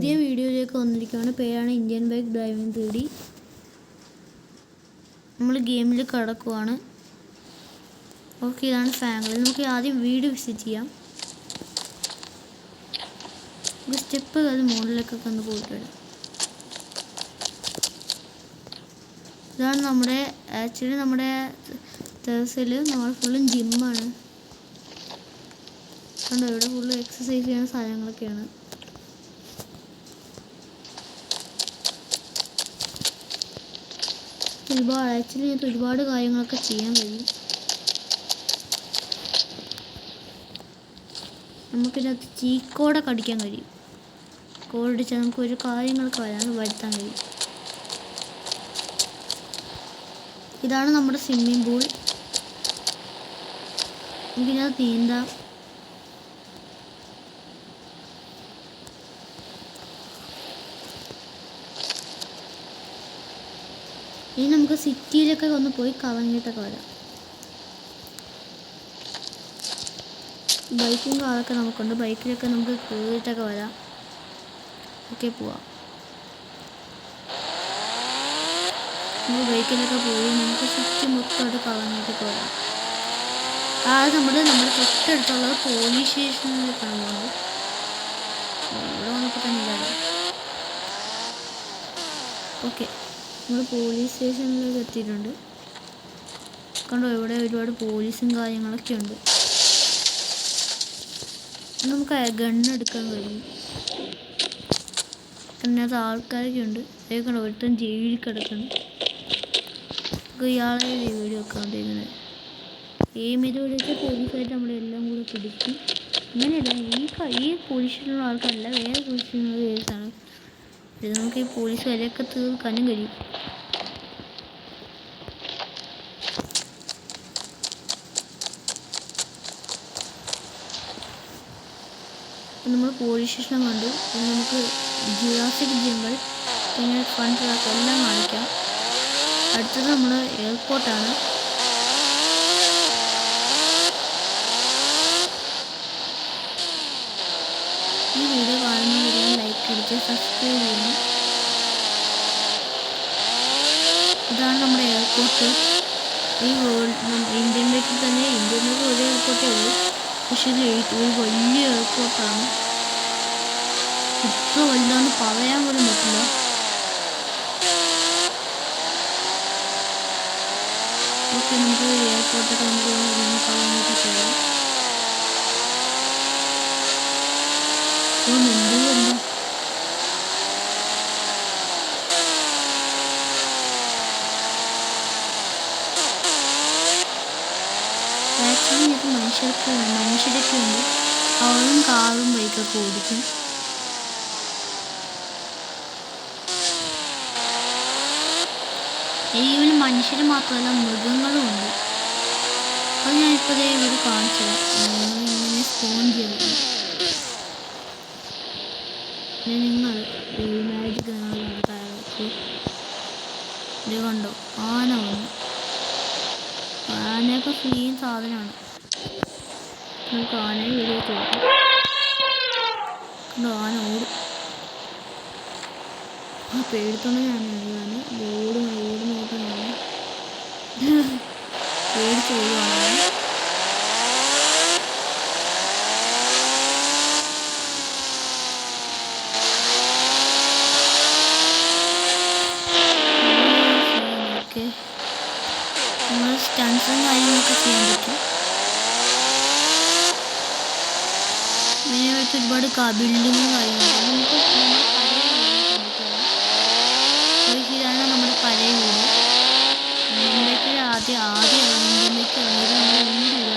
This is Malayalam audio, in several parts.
പുതിയ വീഡിയോയിലേക്ക് വന്നിരിക്കുകയാണ്. പേരാണ് ഇന്ത്യൻ ബൈക്ക് ഡ്രൈവിംഗ് 3D. നമ്മൾ ഗെയിമിൽ കടക്കുവാണ്. ഓക്കെ, ഇതാണ് ഫാമിലി. നമുക്ക് ആദ്യം വീട് വിസിറ്റ് ചെയ്യാം. ഒരു സ്റ്റെപ്പ് അത് മുകളിലേക്കൊക്കെ ഒന്ന് പോയിട്ട് വരാം. ഇതാണ് നമ്മുടെ ടെറസിൽ നമ്മൾ ഫുള്ളും ജിമ്മാണ്. കണ്ടോ, ഇവിടെ ഫുള്ള് എക്സസൈസ് ചെയ്യുന്ന സാധനങ്ങളൊക്കെയാണ്. ഒരുപാട് കാര്യങ്ങളൊക്കെ ചെയ്യാൻ കഴിയും. നമുക്കിതിനകത്ത് ചീക്കോടെ കടിക്കാൻ കഴിയും. കോഡടിച്ചാൽ നമുക്ക് ഒരു കാര്യങ്ങളൊക്കെ വരുത്താൻ കഴിയും. ഇതാണ് നമ്മുടെ സ്വിമ്മിംഗ് പൂൾ. നമുക്കിതിനകത്ത് നീന്താം. ഇനി നമുക്ക് സിറ്റിയിലൊക്കെ ഒന്ന് പോയി കറങ്ങിയിട്ടൊക്കെ വരാം. ബൈക്കും കാറൊക്കെ നമുക്കുണ്ട്. ബൈക്കിലൊക്കെ നമുക്ക് കയറിയിട്ടൊക്കെ വരാം. ഓക്കെ, പോവാം. നമുക്ക് ബൈക്കിലൊക്കെ പോയി നമുക്ക് സിറ്റി മൊത്തമായിട്ട് കറങ്ങിയിട്ടൊക്കെ വരാം. അതായത് നമ്മുടെ തൊട്ടടുത്തുള്ളത് പോലീസ് സ്റ്റേഷനിലേക്കാണ് പോകുന്നത്. ഇവിടെ വന്നപ്പോൾ തന്നെ ഇല്ലാതെ. ഓക്കെ, നമ്മൾ പോലീസ് സ്റ്റേഷനിലേക്ക് എത്തിയിട്ടുണ്ട്. കണ്ടോ, ഇവിടെ ഒരുപാട് പോലീസും കാര്യങ്ങളൊക്കെ ഉണ്ട്. നമുക്ക് ഗണ്ണെടുക്കാൻ കഴിയും. അതിനകത്ത് ആൾക്കാരൊക്കെ ഉണ്ട്. കണ്ടോ, ഒരുത്തൻ ജയിലിൽ കിടക്കുന്നു. ഇയാളെ വീഡിയോ ഒക്കെ ഉണ്ട്. ഇങ്ങനെ ഏമിലൂടെയൊക്കെ പോലീസായിട്ട് നമ്മളെല്ലാം കൂടെ പിടിക്കും. അങ്ങനെയല്ല, ഈ പോലീസിലുള്ള ആൾക്കാരല്ല, വേറെ പോലീസിനുള്ള കേസാണ് ഇത്. നമുക്ക് ഈ പോലീസ് വരെയൊക്കെ തീർക്കാനും കഴിയും. നമ്മൾ പോലീസ് സ്റ്റേഷൻ കണ്ടു. നമുക്ക് ജുറാസിക് ജിങ്ങൾ പിന്നെ ഫൺ ട്രാക്ക് എല്ലാം കാണിക്കാം. അടുത്തത് നമ്മുടെ എയർപോർട്ടാണ്. ഈ വീഡിയോ കാണുന്നവരെല്ലാം ലൈക്ക് അടിച്ച് സബ്സ്ക്രൈബ് ചെയ്യണം. ഇതാണ് നമ്മുടെ എയർപോർട്ട്. ഈ ഇന്ത്യൻ ബൈക്കിൽ തന്നെ ഇന്ത്യയിലേക്ക് ഒരു എയർപോർട്ടേ ഉള്ളൂ. പക്ഷേ ഇത് ഒരു വലിയ എയർപോർട്ടാണ്. ഇത്ര വലുതാണെന്ന് പറയാൻ പോലും പറ്റില്ല. ഓക്കെ, നമുക്ക് എയർപോർട്ടൊക്കെ നമുക്ക് കാണാനായിട്ടൊക്കെ വരാം. എന്തുകൊണ്ട് ആക്ച്വലി ഇത് മനുഷ്യരൊക്കെ ഉണ്ട്. അവരും കാറും ബൈക്കൊക്കെ ഓടിക്കും. ഇതിൽ മനുഷ്യർ മാത്രമല്ല, മൃഗങ്ങളും ഉണ്ട്. അത് ഞാനിപ്പോൾ ഇവിടെ കാണിച്ചത് ഇങ്ങനെ സ്പോൺ ചെയ്തു. നിങ്ങൾ മാജിക് ഇത് കണ്ടോ, ആന വന്നു. ആനയൊക്കെ സെയിം സാധനമാണ്. നമുക്ക് ആനയെ വീഡിയോ ചോദിക്കാം. കണ്ടോ, ആന ഓടും. പേടിത്തോണ്ട് ഞാനാണ് ഓട് നോക്കുന്നതാണ്. പേടിച്ച് ഓടുവാണ്. ഓക്കെ, നമ്മൾ സ്റ്റൺസും കാര്യങ്ങളൊക്കെ ചെയ്യാൻ പറ്റും. മെയിനായിട്ട് ഒരുപാട് ബിൽഡിങ്ങും കാര്യങ്ങളൊക്കെ നമുക്ക് ഇതാണ് നമ്മുടെ പഴയ വീട്. ഇന്ത്യക്ക് ആദ്യം ഇന്ത്യക്ക് ഇറങ്ങിയത് നമ്മൾ വീടായിരുന്നു.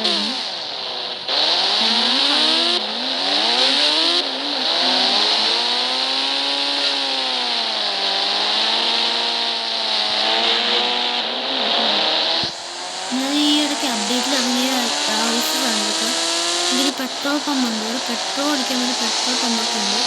ഞാൻ ഈ ഇടയ്ക്ക് അപ്ഡേറ്റിൽ ഇറങ്ങിയ ഹൗസാണ് ഇതൊക്കെ. ഇതിൽ പെട്രോൾ പമ്പ് ഉണ്ട്. ഇവിടെ പെട്രോൾ അടിക്കാൻ വേണ്ടി പെട്രോൾ പമ്പൊക്കെ ഉണ്ട്.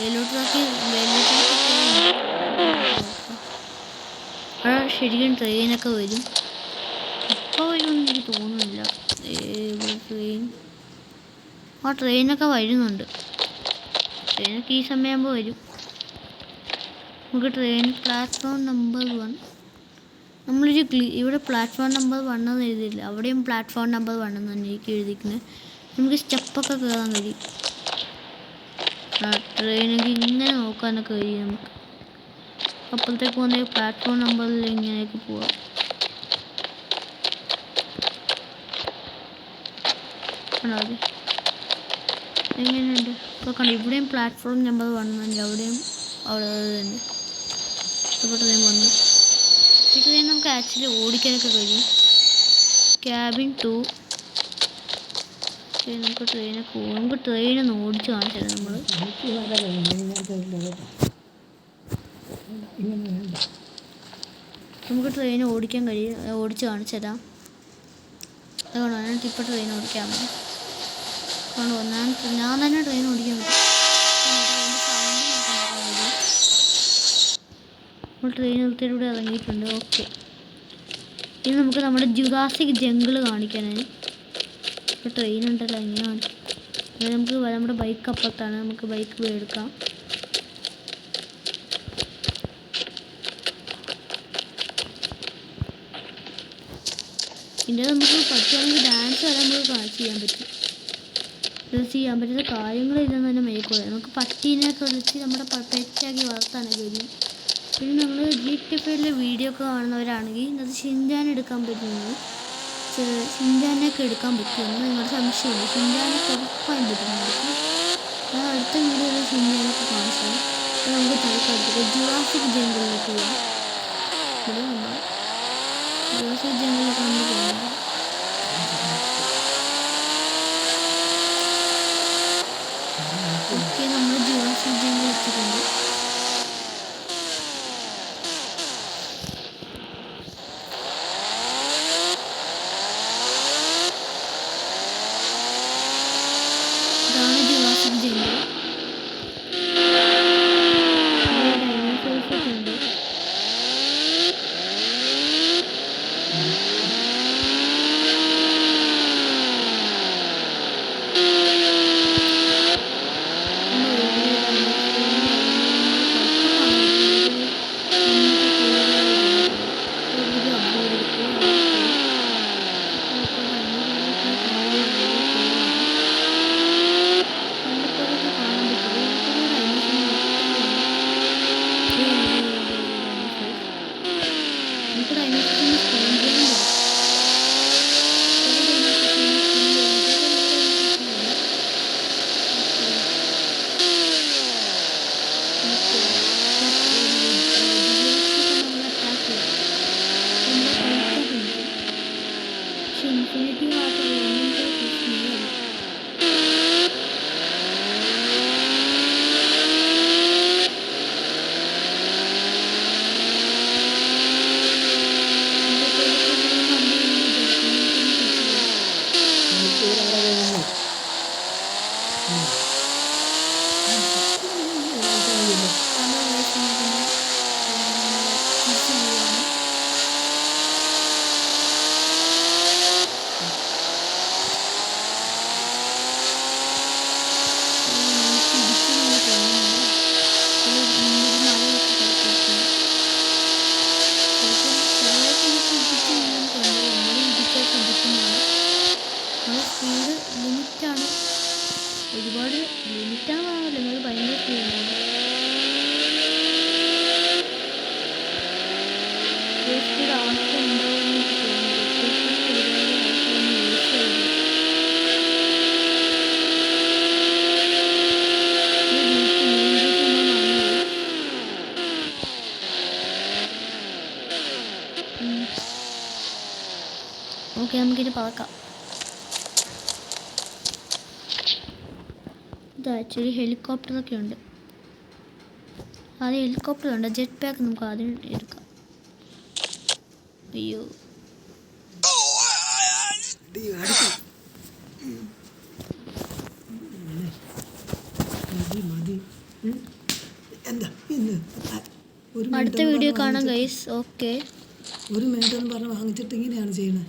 വെയിലോട്ടാക്കി അവിടെ ശരിക്കും ട്രെയിനൊക്കെ വരും. ഇപ്പോൾ വരുമെന്ന് എനിക്ക് തോന്നുന്നില്ല. ട്രെയിൻ ട്രെയിനൊക്കെ വരുന്നുണ്ട്. ട്രെയിനൊക്കെ ഈ സമയമാകുമ്പോൾ വരും. നമുക്ക് ട്രെയിൻ പ്ലാറ്റ്ഫോം നമ്പർ 1 നമ്മളൊരു ഇവിടെ പ്ലാറ്റ്ഫോം നമ്പർ 1 എന്ന് എഴുതിയില്ല, അവിടെയും പ്ലാറ്റ്ഫോം നമ്പർ 1 എന്ന് തന്നെ എനിക്ക് എഴുതിക്കുന്നത്. നമുക്ക് സ്റ്റെപ്പൊക്കെ കയറാൻ കഴിയും. ട്രെയിനൊക്കെ ഇങ്ങനെ നോക്കാനൊക്കെ കഴിയും നമുക്ക്. അപ്പോഴത്തേക്ക് വന്ന പ്ലാറ്റ്ഫോം നമ്പറിൽ ഇങ്ങനെയൊക്കെ പോവാം. അതെ എങ്ങനെയുണ്ട് ഇപ്പോൾ കണ്ടു. ഇവിടെയും പ്ലാറ്റ്ഫോം നമ്പർ 1 തന്നെ, അവിടെയും അവിടെ തന്നെ. ഇപ്പോൾ ട്രെയിൻ വന്നു. ഈ ട്രെയിൻ നമുക്ക് ആക്ച്വലി ഓടിക്കാനൊക്കെ കഴിയും. ക്യാബിൻ 2 നമുക്ക് ട്രെയിനൊന്ന് ഓടിച്ച് കാണിച്ചു തരാം. നമുക്ക് ട്രെയിൻ ഓടിക്കാൻ കഴിയും, ഓടിച്ച് കാണിച്ചു തരാം. അതുകൊണ്ടാണ് ഇപ്പോൾ ട്രെയിൻ ഓടിക്കാൻ ഞാൻ തന്നെ ട്രെയിൻ ഓടിക്കാൻ പറ്റും. നമ്മൾ ട്രെയിൻ നിർത്തിയിലൂടെ ഇറങ്ങിയിട്ടുണ്ട്. ഓക്കെ, ഇനി നമുക്ക് നമ്മുടെ ജുറാസിക് ജംഗിൾ കാണിക്കാനായി ഇപ്പോൾ ട്രെയിൻ ഉണ്ടല്ലോ ഇങ്ങനെ കാണിക്കും. നമുക്ക് നമ്മുടെ ബൈക്ക് അപ്പുറത്താണ്, നമുക്ക് ബൈക്ക് പോയി എടുക്കാം. പിന്നെ നമുക്ക് പറ്റുകയാണെങ്കിൽ ഡാൻസ് വരെ നമുക്ക് ചെയ്യാൻ പറ്റും. ഇത് ചെയ്യാൻ പറ്റുന്ന കാര്യങ്ങളില്ലെന്ന് തന്നെ മേൽക്കൂടെ നമുക്ക് പട്ടീനെയൊക്കെ വിളിച്ച് നമ്മുടെ പെറ്റാക്കി വളർത്താനൊക്കെ കഴിയും. പിന്നെ നമ്മൾ GTA വീഡിയോ ഒക്കെ കാണുന്നവരാണെങ്കിൽ അത് ഷിൻചാൻ എടുക്കാൻ പറ്റുന്നത്, ഷിൻചാനൊക്കെ എടുക്കാൻ പറ്റുമെന്ന് നിങ്ങളുടെ സംശയമുണ്ട്. ഷിൻചാനൊക്കെ ഉറപ്പായും പറ്റുന്നുണ്ട്. ഞാൻ അടുത്ത വീഡിയോയിൽ ഷിൻചാനൊക്കെ കാണിച്ചത്. അപ്പോൾ നമുക്ക് തലക്കടുത്ത് ജുറാസിക് ജംഗിളിലേക്ക് പോകാം. ഇവിടെ നമ്മൾ ജുറാസിക് ജംഗിളിലൊക്കെ നമ്മൾ പോകുന്നത്. ഓക്കെ, നമ്മൾ ജുറാസിക് ജംഗിൾ എത്തിയിട്ടുണ്ട്. ഇതാണ് ജുറാസിക് ജംഗിൾ. ഡൈനോസോഴ്സൊക്കെ ഉണ്ട്. ഇൻഫിനിറ്റി വാട്ടർ സ്പീഡ് ലിമിറ്റാണ്. ഒരുപാട് ലിമിറ്റാണ് പറഞ്ഞില്ല, നിങ്ങൾ ഭയങ്കര സ്പീഡാണ്. സ്പീഡ് ആവശ്യം ഉണ്ടാവുമെന്ന് എനിക്ക് തോന്നുന്നു. ഒരുപാട് ആൾക്കാരൊന്നും യൂസ് ചെയ്യില്ല. ഓക്കെ, നമുക്കിത് പറക്കാം. ഇത് ആക്ച്വലി ഹെലികോപ്റ്ററൊക്കെ ഉണ്ട്. ആദ്യം ഹെലികോപ്റ്റർ ഉണ്ട്, ജെറ്റ് പാക്ക് നമുക്ക് ആദ്യം എടുക്കാം. അയ്യോ, എന്താ ഇന്ന് ഒരു അടുത്ത വീഡിയോ കാണാം ഗൈസ്. ഓക്കെ. ഒരു മിനിറ്റ് എന്ന് പറഞ്ഞ് വാങ്ങിച്ചിട്ട് ഇങ്ങനെയാണ് ചെയ്യണത്.